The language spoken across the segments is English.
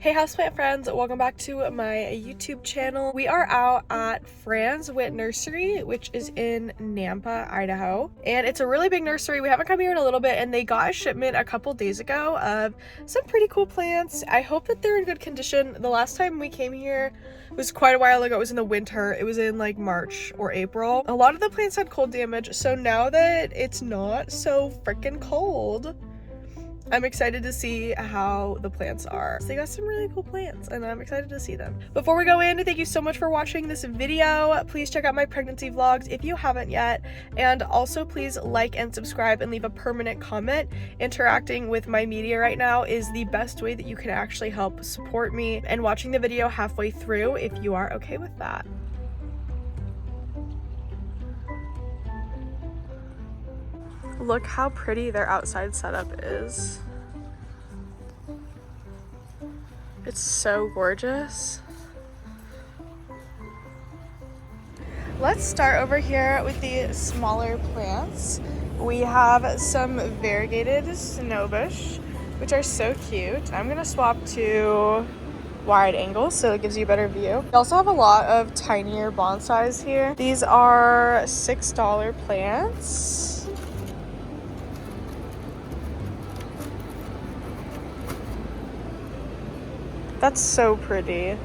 Hey houseplant friends, welcome back to my YouTube channel. We are out at Franz Witte Nursery, which is in Nampa, Idaho. And it's a really big nursery. We haven't come here in a little bit, and they got a shipment a couple days ago of some pretty cool plants. I hope that they're in good condition. The last time we came here was quite a while ago. It was in the winter. It was in like March or April. A lot of the plants had cold damage, so now that it's not so freaking cold, I'm excited to see how the plants are. So they got some really cool plants and I'm excited to see them. Before we go in, thank you so much for watching this video. Please check out my pregnancy vlogs if you haven't yet. And also please like and subscribe and leave a permanent comment. Interacting with my media right now is the best way that you can actually help support me, and watching the video halfway through if you are okay with that. Look how pretty their outside setup is. It's so gorgeous. Let's start over here with the smaller plants. We have some variegated snowbush, which are so cute. I'm gonna swap to wide angle so it gives you a better view. We also have a lot of tinier bonsais here. These are $6 plants. That's so pretty.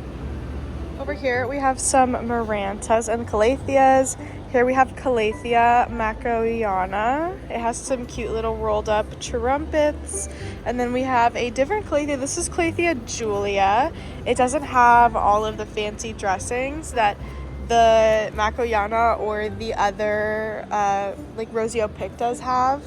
Over here we have some marantas and calatheas. Here we have Calathea macroiana. It has some cute little rolled up trumpets. And then we have a different Calathea. This is Calathea Julia. It doesn't have all of the fancy dressings that the macroiana or the other like Rosio Pic does have.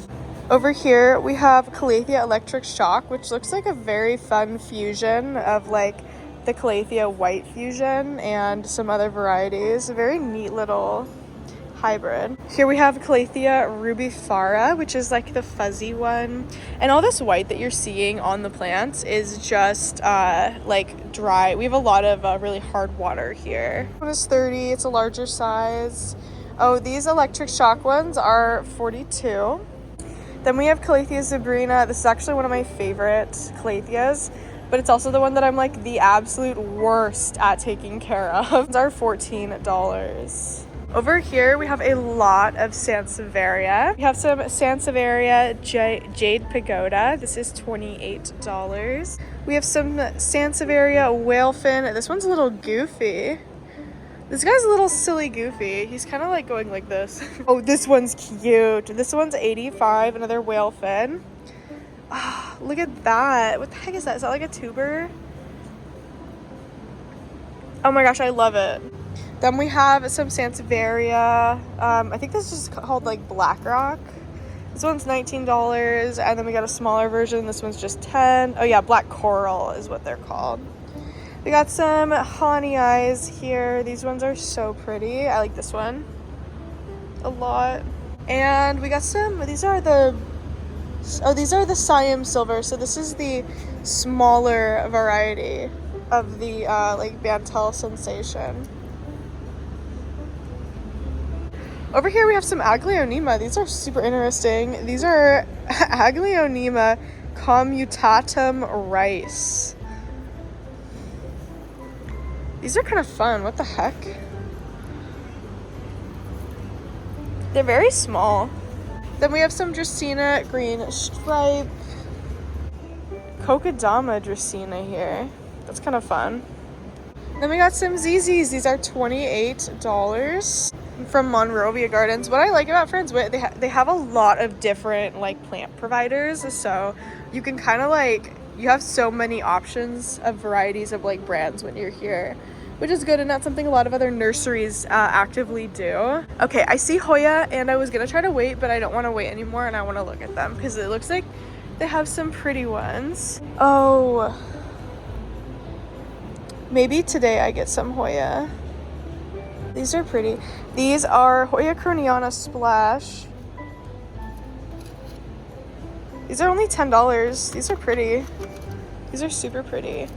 Over here we have Calathea Electric Shock, which looks like a very fun fusion of like the Calathea White fusion and some other varieties. A very neat little hybrid. Here we have Calathea rubifara, which is like the fuzzy one. And all this white that you're seeing on the plants is just like dry. We have a lot of really hard water here. This one is 30, it's a larger size. Oh, these Electric Shock ones are 42. Then we have Calathea zebrina. This is actually one of my favorite Calatheas, but it's also the one that I'm like the absolute worst at taking care of. These are $14. Over here we have a lot of Sansevieria. We have some Sansevieria Jade Pagoda. This is $28. We have some Sansevieria Whalefin. This one's a little goofy. This guy's a little silly goofy. He's kind of like going like this. Oh, this one's cute. This one's $85, another whalefin. Ah, look at that. What the heck is that? Is that like a tuber? Oh my gosh, I love it. Then we have some Sansevieria. I think this is called like Black Rock. This one's $19, and then we got a smaller version. This one's just $10. Oh yeah, Black Coral is what they're called. We got some honey eyes here. These ones are so pretty. I like this one a lot. And we got some, these are the Siam Silver. So this is the smaller variety of the like Bantel Sensation. Over here we have some Aglaonema. These are super interesting. These are Aglaonema commutatum rice. These are kind of fun. What the heck? They're very small. Then we have some Dracaena green stripe. Kokedama Dracaena here. That's kind of fun. Then we got some ZZs. These are $28 from Monrovia Gardens. What I like about Franz Witte, they have a lot of different like plant providers. So you can kind of like, you have so many options of varieties of like brands when you're here, which is good and not something a lot of other nurseries actively do. Okay, I see Hoya and I was gonna try to wait, but I don't want to wait anymore and I want to look at them because it looks like they have some pretty ones. Oh, maybe today I get some Hoya. These are pretty. These are Hoya croniana Splash. These are only $10. These are pretty. These are super pretty.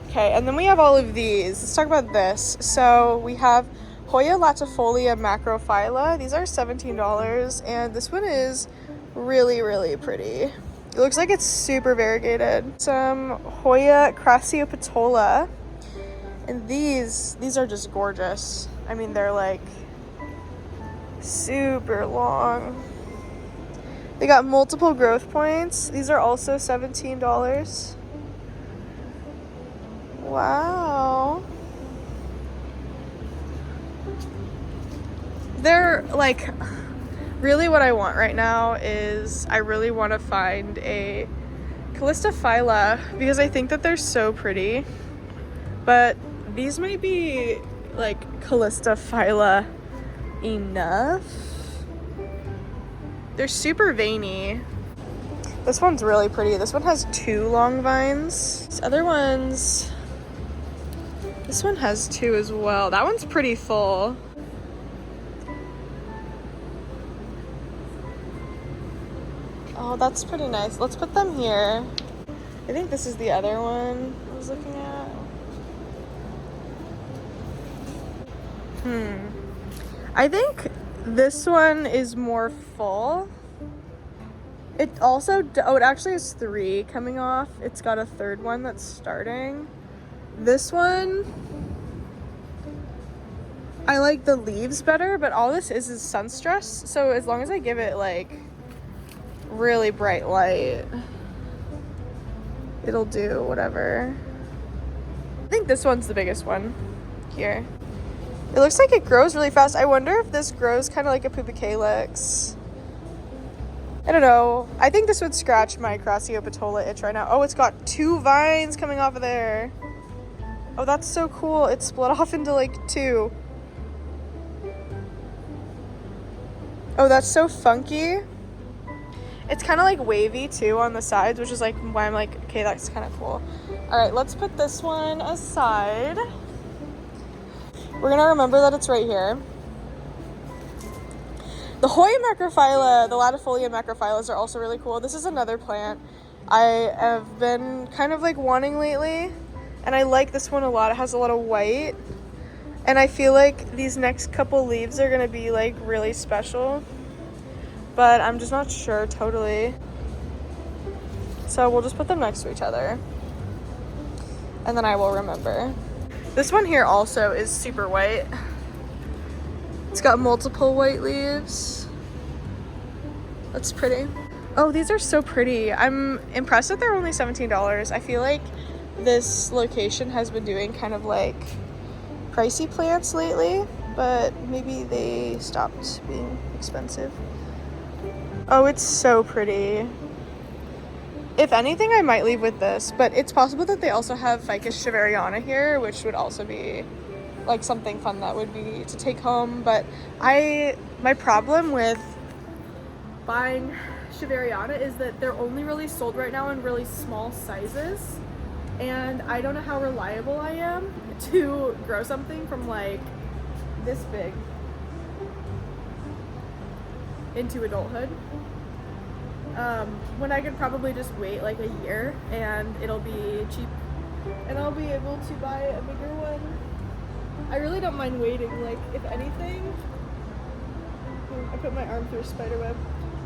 Okay, and then we have all of these. Let's talk about this. So we have Hoya latifolia macrophylla. These are $17, and this one is really, really pretty. It looks like it's super variegated. Some Hoya crassiopetalum. And these are just gorgeous. I mean, they're like super long. They got multiple growth points. These are also $17. Wow. They're like, really what I want right now is I really want to find a Calistophylla because I think that they're so pretty. But these might be like Calistophylla enough. They're super veiny. This one's really pretty. This one has 2 long vines. These other ones, this one has 2 as well. That one's pretty full. Oh, that's pretty nice. Let's put them here. I think this is the other one I was looking at. I think this one is more full. It also, oh, it actually has 3 coming off. It's got a 3rd one that's starting. This one, I like the leaves better, but all this is sun stress. So as long as I give it like really bright light, it'll do whatever. I think this one's the biggest one here. It looks like it grows really fast. I wonder if this grows kind of like a pupacalyx. I don't know. I think this would scratch my crassiopetalum itch right now. Oh, it's got 2 vines coming off of there. Oh, that's so cool. It's split off into like 2. Oh, that's so funky. It's kind of like wavy too on the sides, which is like why I'm like, okay, that's kind of cool. All right, let's put this one aside. We're gonna remember that it's right here. The Hoya macrophylla, the latifolia macrophyllas are also really cool. This is another plant I have been kind of like wanting lately, and I like this one a lot. It has a lot of white, and I feel like these next couple leaves are gonna be like really special, but I'm just not sure totally. So we'll just put them next to each other, and then I will remember. This one here also is super white. It's got multiple white leaves. That's pretty. Oh, these are so pretty. I'm impressed that they're only $17. I feel like this location has been doing kind of like pricey plants lately, but maybe they stopped being expensive. Oh, it's so pretty. If anything, I might leave with this, but it's possible that they also have Ficus shaveriana here, which would also be like something fun that would be to take home. But my problem with buying shaveriana is that they're only really sold right now in really small sizes, and I don't know how reliable I am to grow something from like this big into adulthood. When I could probably just wait like a year and it'll be cheap and I'll be able to buy a bigger one. I really don't mind waiting. Like, if anything, I put my arm through a spider web.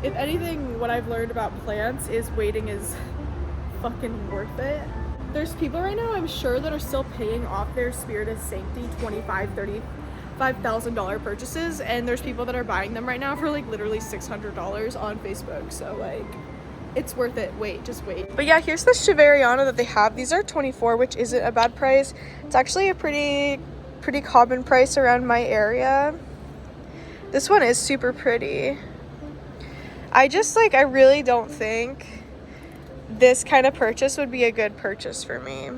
If anything, what I've learned about plants is waiting is fucking worth it. There's people right now, I'm sure, that are still paying off their Spirit of Sanctity $5,000 purchases, and there's people that are buying them right now for like literally $600 on Facebook. So like, it's worth it. Just wait. But yeah, here's the shaveriana that they have. These are $24, which isn't a bad price. It's actually a pretty common price around my area. This one is super pretty. I really don't think this kind of purchase would be a good purchase for me.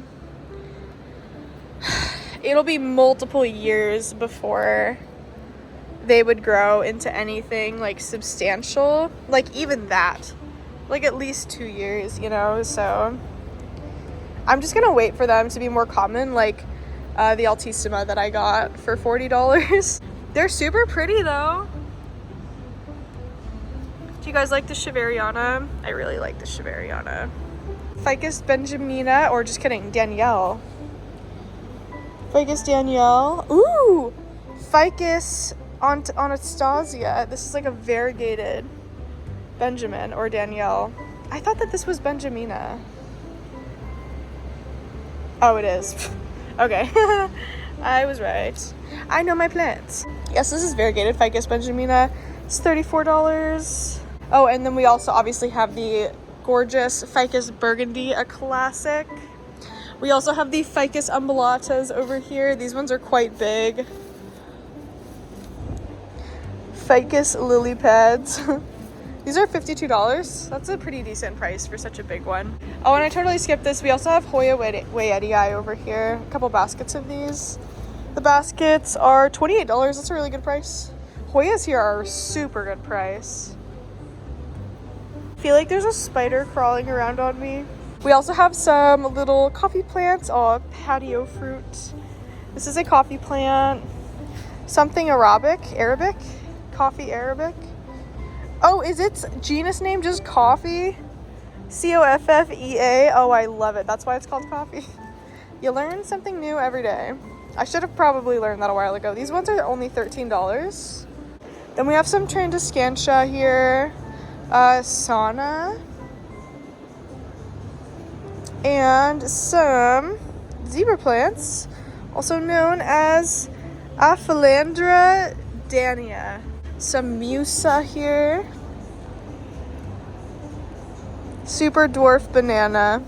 It'll be multiple years before they would grow into anything like substantial, like even that, like at least 2 years, you know. So I'm just gonna wait for them to be more common, like the Altissima that I got for $40. They're super pretty though. Do you guys like the shaveriana? I really like the shaveriana. Ficus benjamina, or just kidding, Danielle. Ficus Danielle. Ooh! Ficus Anastasia. This is like a variegated Benjamin or Danielle. I thought that this was Benjamina. Oh, it is. Okay. I was right. I know my plants. Yes, this is variegated Ficus Benjamina. It's $34. Oh, and then we also obviously have the gorgeous Ficus Burgundy, a classic. We also have the Ficus umbellatas over here. These ones are quite big. Ficus lily pads. These are $52. That's a pretty decent price for such a big one. Oh, and I totally skipped this. We also have Hoya Weyetii over here. A couple baskets of these. The baskets are $28. That's a really good price. Hoyas here are a super good price. I feel like there's a spider crawling around on me. We also have some little coffee plants. Oh, patio fruit. This is a coffee plant. Something Arabic. Coffee Arabic. Oh, is its genus name just coffee? Coffea. Oh, I love it. That's why it's called coffee. You learn something new every day. I should have probably learned that a while ago. These ones are only $13. Then we have some Trandescantia here. Sauna. And some zebra plants, also known as Aphelandra dania. Some Musa here. Super dwarf banana.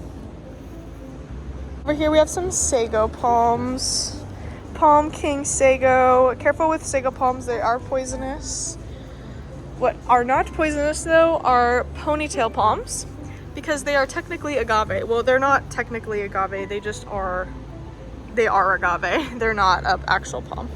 Over here we have some sago palms. Palm King sago. Careful with sago palms, they are poisonous. What are not poisonous though are ponytail palms, because they are technically agave. Well, they're not technically agave, they just are. They are agave. They're not an actual palm.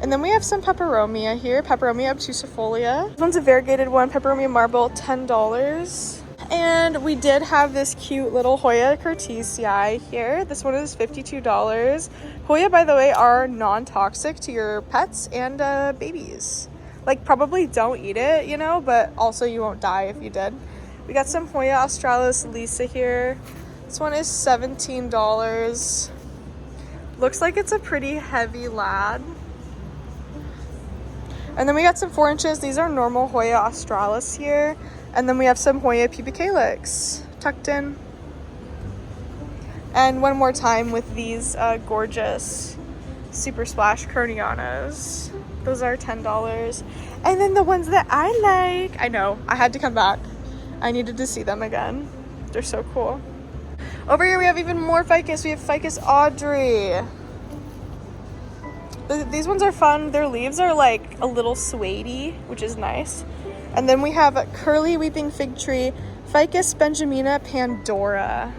And then we have some peperomia here, Peperomia obtusifolia. This one's a variegated one, Peperomia marble, $10. And we did have this cute little Hoya curtisii here. This one is $52. Hoya, by the way, are non-toxic to your pets and babies. Like, probably don't eat it, you know, but also you won't die if you did. We got some Hoya australis lisa here. This one is $17. Looks like it's a pretty heavy lad. And then we got some 4 inches. These are normal Hoya australis here. And then we have some Hoya pubicalyx tucked in. And one more time with these gorgeous Super Splash Cornianas. Those are $10. And then the ones that I like, I know, I had to come back. I needed to see them again. They're so cool. Over here we have even more ficus. We have Ficus Audrey. These ones are fun. Their leaves are like a little suede-y, which is nice. And then we have Curly Weeping Fig Tree, Ficus Benjamina Pandora.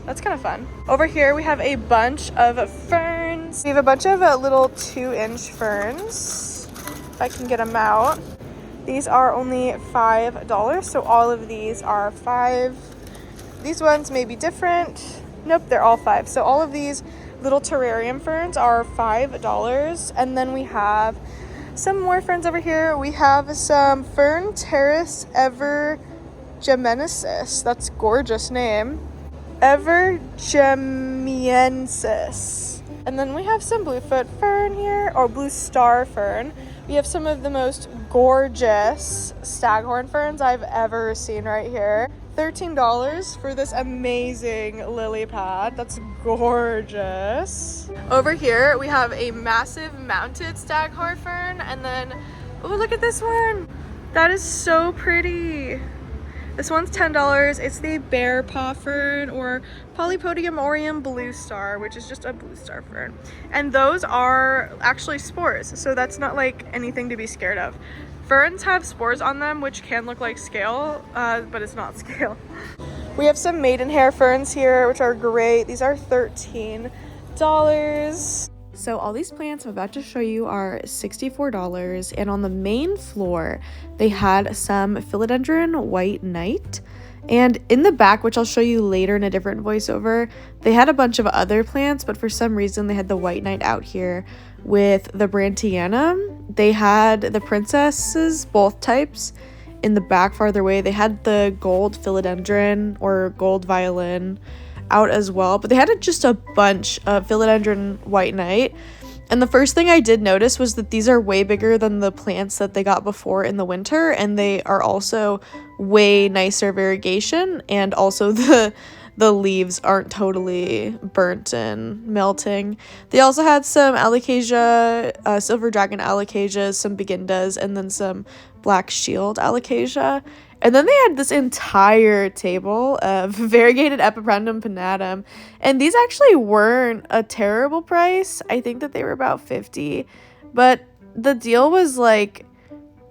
That's kind of fun. Over here we have a bunch of ferns. We have a bunch of little 2-inch ferns, if I can get them out. These are only $5, so all of these are $5. These ones may be different. Nope, they're all $5. So all of these little terrarium ferns are $5. And then we have some more ferns over here. We have some Fern Terrace Evergemiensis. That's a gorgeous name. Evergemiensis. And then we have some bluefoot fern here, or blue star fern. We have some of the most gorgeous staghorn ferns I've ever seen right here. $13 for this amazing lily pad. That's gorgeous. Over here we have a massive mounted staghorn fern, and then oh, look at this one. That is so pretty. This one's $10. It's the bear paw fern, or Polypodium aureum blue star, which is just a blue star fern. And those are actually spores, so that's not like anything to be scared of. Ferns have spores on them, which can look like scale, but it's not scale. We have some maidenhair ferns here, which are great. These are $13. So all these plants I'm about to show you are $64, and on the main floor they had some philodendron white knight, and in the back, which I'll show you later in a different voiceover, they had a bunch of other plants, but for some reason they had the white knight out here with the Brantiana. They had the princesses, both types. In the back farther away they had the gold philodendron or gold violin out as well, but they had just a bunch of philodendron white knight. And the first thing I did notice was that these are way bigger than the plants that they got before in the winter, and they are also way nicer variegation, and also the leaves aren't totally burnt and melting. They also had some alocasia, silver dragon alocasias, some begindas, and then some black shield alocasia. And then they had this entire table of variegated Epipremnum pinnatum. And these actually weren't a terrible price. I think that they were about $50. But the deal was like,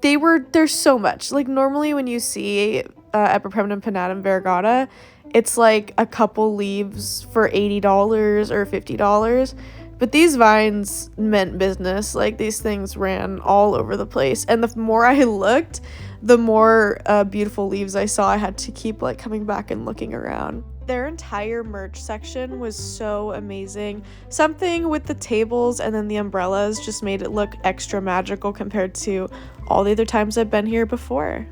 there's so much. Like normally when you see Epipremnum pinnatum variegata, it's like a couple leaves for $80 or $50. But these vines meant business. Like these things ran all over the place. And the more I looked, the more beautiful leaves I saw. I had to keep like coming back and looking around. Their entire merch section was so amazing. Something with the tables and then the umbrellas just made it look extra magical compared to all the other times I've been here before.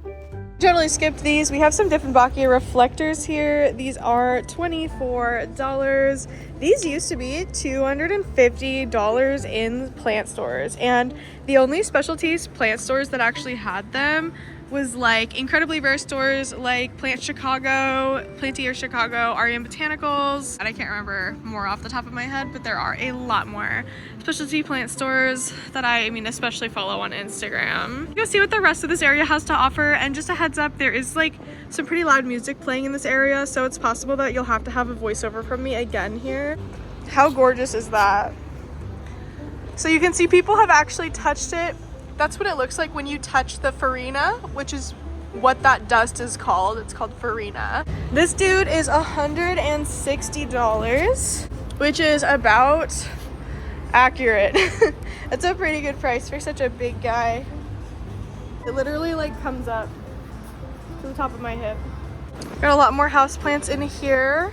Totally skipped these. We have some Dieffenbachia reflectors here. These are $24. These used to be $250 in plant stores, and the only specialties plant stores that actually had them was like incredibly rare stores like Plant Chicago, Plantier Chicago, REM Botanicals, and I can't remember more off the top of my head, but there are a lot more specialty plant stores that I especially follow on Instagram. Go see what the rest of this area has to offer, and just a heads up, there is like some pretty loud music playing in this area, so it's possible that you'll have to have a voiceover from me again here. How gorgeous is that? So you can see people have actually touched it. That's what it looks like when you touch the farina, which is what that dust is called. It's called farina. This dude is $160, which is about accurate. That's a pretty good price for such a big guy. It literally like comes up to the top of my hip. Got a lot more houseplants in here.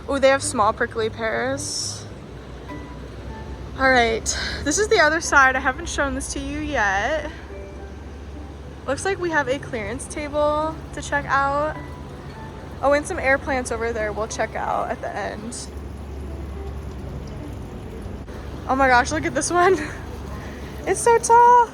Oh, they have small prickly pears. All right, this is the other side. I haven't shown this to you yet. Looks like we have a clearance table to check out. Oh, and some air plants over there we'll check out at the end. Oh my gosh, look at this one. It's so tall.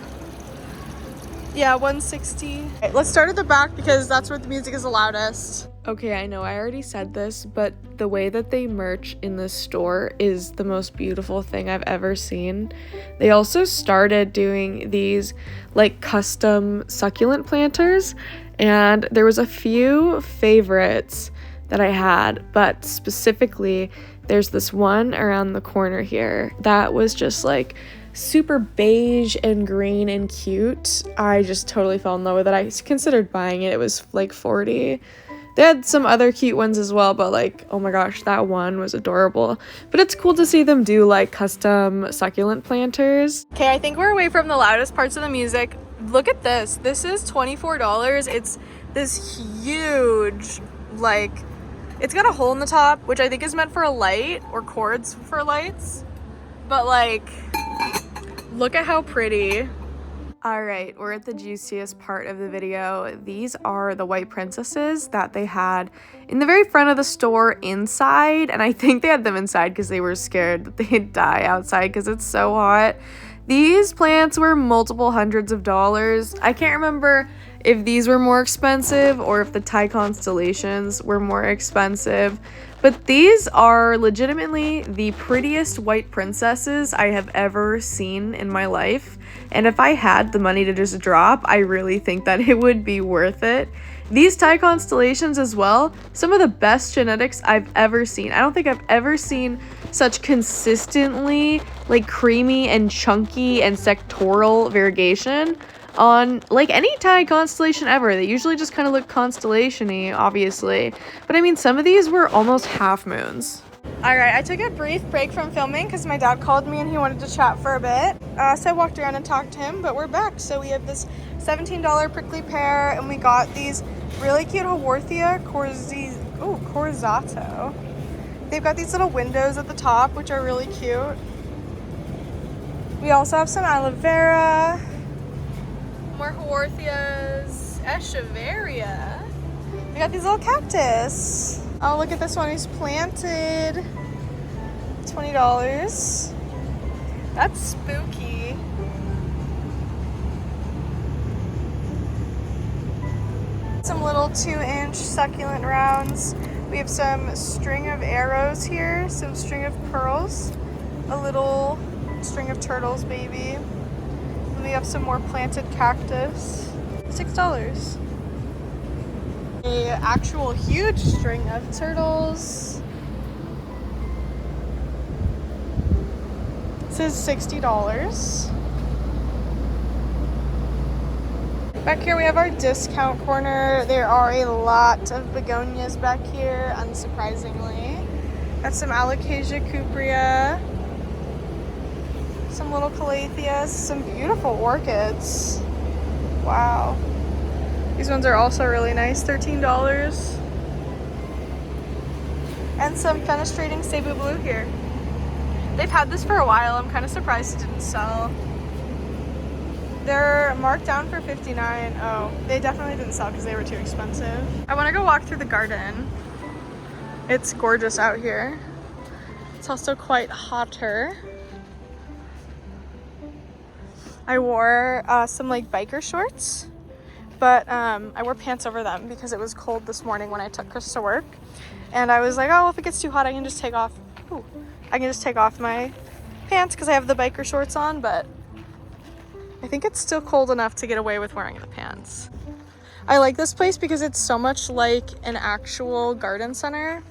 Yeah, 160. Okay, let's start at the back because that's where the music is the loudest. Okay, I know I already said this, but the way that they merch in this store is the most beautiful thing I've ever seen. They also started doing these like custom succulent planters, and there was a few favorites that I had, but specifically there's this one around the corner here that was just like super beige and green and cute. I just totally fell in love with it. I considered buying it. It was like $40. They had some other cute ones as well, but like, oh my gosh, that one was adorable. But it's cool to see them do like custom succulent planters. Okay, I think we're away from the loudest parts of the music. Look at this. This is $24. It's this huge, like, it's got a hole in the top, which I think is meant for a light or cords for lights. But like, look at how pretty. All right, we're at the juiciest part of the video. These are the white princesses that they had in the very front of the store inside, and I think they had them inside because they were scared that they'd die outside because it's so hot. These plants were multiple hundreds of dollars. I can't remember if these were more expensive or if the Thai constellations were more expensive, but these are legitimately the prettiest white princesses I have ever seen in my life. And if I had the money to just drop, I really think that it would be worth it. These Thai constellations as well, some of the best genetics I've ever seen. I don't think I've ever seen such consistently like creamy and chunky and sectoral variegation on like any Thai constellation ever. They usually just kind of look constellation-y, obviously. But I mean, some of these were almost half moons. All right, I took a brief break from filming because my dad called me and he wanted to chat for a bit. So I walked around and talked to him, but we're back. So we have this $17 prickly pear, and we got these really cute Haworthia corzato. They've got these little windows at the top, which are really cute. We also have some aloe vera, more Haworthias, echeveria. We got these little cactus. Oh, look at this one. He's planted. $20. That's spooky. Some little 2-inch succulent rounds. We have some string of arrows here, some string of pearls, a little string of turtles, baby. And we have some more planted cactus. $6. A actual huge string of turtles. This is $60. Back here we have our discount corner. There are a lot of begonias back here, unsurprisingly. Got some alocasia cuprea, some little calatheas, some beautiful orchids. Wow. These ones are also really nice, $13. And some fenestrating cebu blue here. They've had this for a while. I'm kind of surprised it didn't sell. They're marked down for $59. Oh, they definitely didn't sell because they were too expensive. I want to go walk through the garden. It's gorgeous out here. It's also quite hotter. I wore some like biker shorts, but I wore pants over them because it was cold this morning when I took Chris to work. And I was like, oh, if it gets too hot, I can just take off my pants because I have the biker shorts on, but I think it's still cold enough to get away with wearing the pants. I like this place because it's so much like an actual garden center.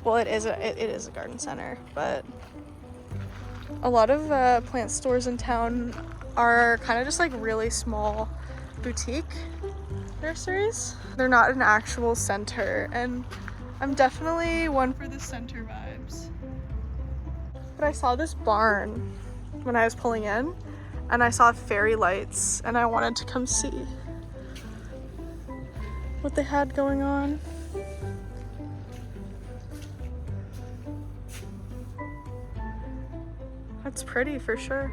Well, it is a garden center, but a lot of plant stores in town are kind of just like really small boutique nurseries. They're not an actual center, and I'm definitely one for the center vibes. But I saw this barn when I was pulling in, and I saw fairy lights, and I wanted to come see what they had going on. That's pretty for sure.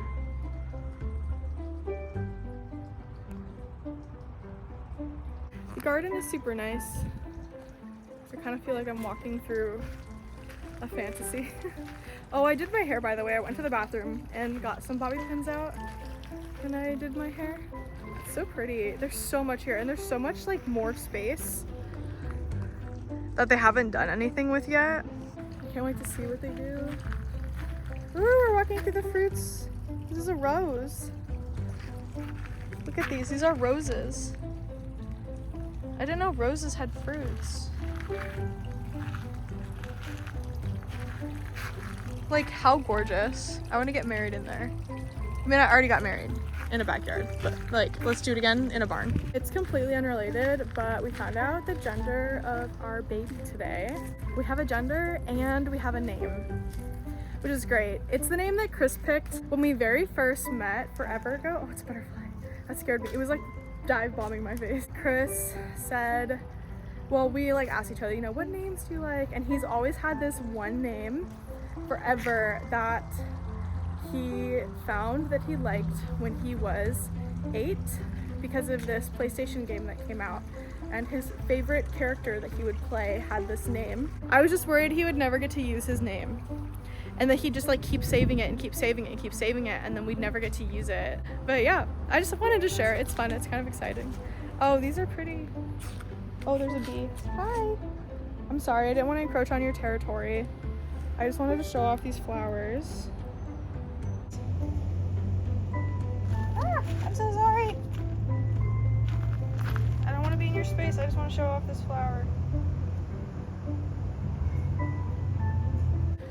The garden is super nice. I kind of feel like I'm walking through a fantasy. Oh, I did my hair, by the way. I went to the bathroom and got some bobby pins out and I did my hair. It's so pretty. There's so much here, and there's so much like more space that they haven't done anything with yet. I can't wait to see what they do. Ooh, we're walking through the fruits. This is a rose. Look at these. These are roses. I didn't know roses had fruits. Like, how gorgeous. I want to get married in there. I mean, I already got married in a backyard, but like, let's do it again in a barn. It's completely unrelated, but we found out the gender of our baby today. We have a gender and we have a name, which is great. It's the name that Chris picked when we very first met forever ago. Oh, it's a butterfly. That scared me. It was like dive bombing my face. Chris said, well, we like asked each other, you know, what names do you like? And he's always had this one name forever that he found that he liked when he was 8 because of this PlayStation game that came out, and his favorite character that he would play had this name. I was just worried he would never get to use his name, and that he'd just like keep saving it and keep saving it and keep saving it, and then we'd never get to use it. But yeah, I just wanted to share. It's fun. It's kind of exciting. Oh, these are pretty. Oh, there's a bee. Hi. I'm sorry, I didn't want to encroach on your territory. I just wanted to show off these flowers. Ah, I'm so sorry. I don't want to be in your space. I just want to show off this flower.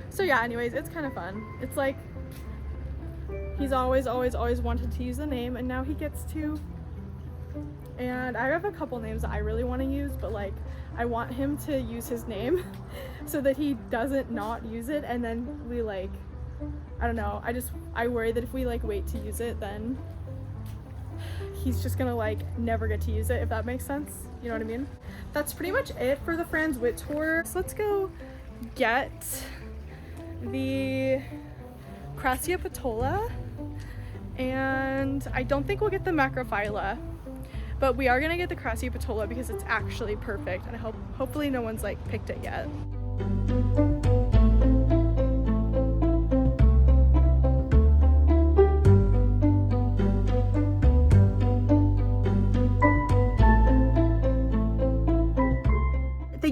So yeah, anyways, it's kind of fun. It's like he's always wanted to use the name, and now he gets to. And I have a couple names that I really want to use, but like I want him to use his name so that he doesn't not use it, and then we like, I don't know, I worry that if we like wait to use it, then he's just gonna like never get to use it, if that makes sense. You know what I mean? That's pretty much it for the Franz Witte tour. So let's go get the Crassia patola, and I don't think we'll get the macrophylla, but we are gonna get the Crassia patola because it's actually perfect, and hopefully no one's like picked it yet.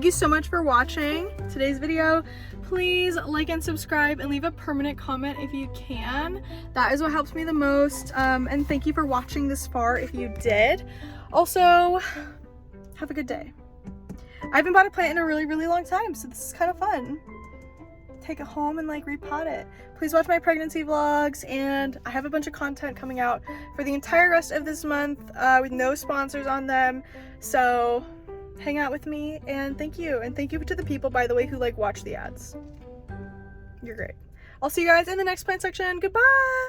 you so much for watching today's video. Please like and subscribe and leave a permanent comment if you can. That is what helps me the most. And thank you for watching this far if you did. Also, have a good day. I haven't bought a plant in a really, really long time, so this is kind of fun. Take it home and like repot it. Please watch my pregnancy vlogs, and I have a bunch of content coming out for the entire rest of this month with no sponsors on them. So hang out with me, and thank you. And thank you to the people, by the way, who like watch the ads. You're great. I'll see you guys in the next plant section. Goodbye.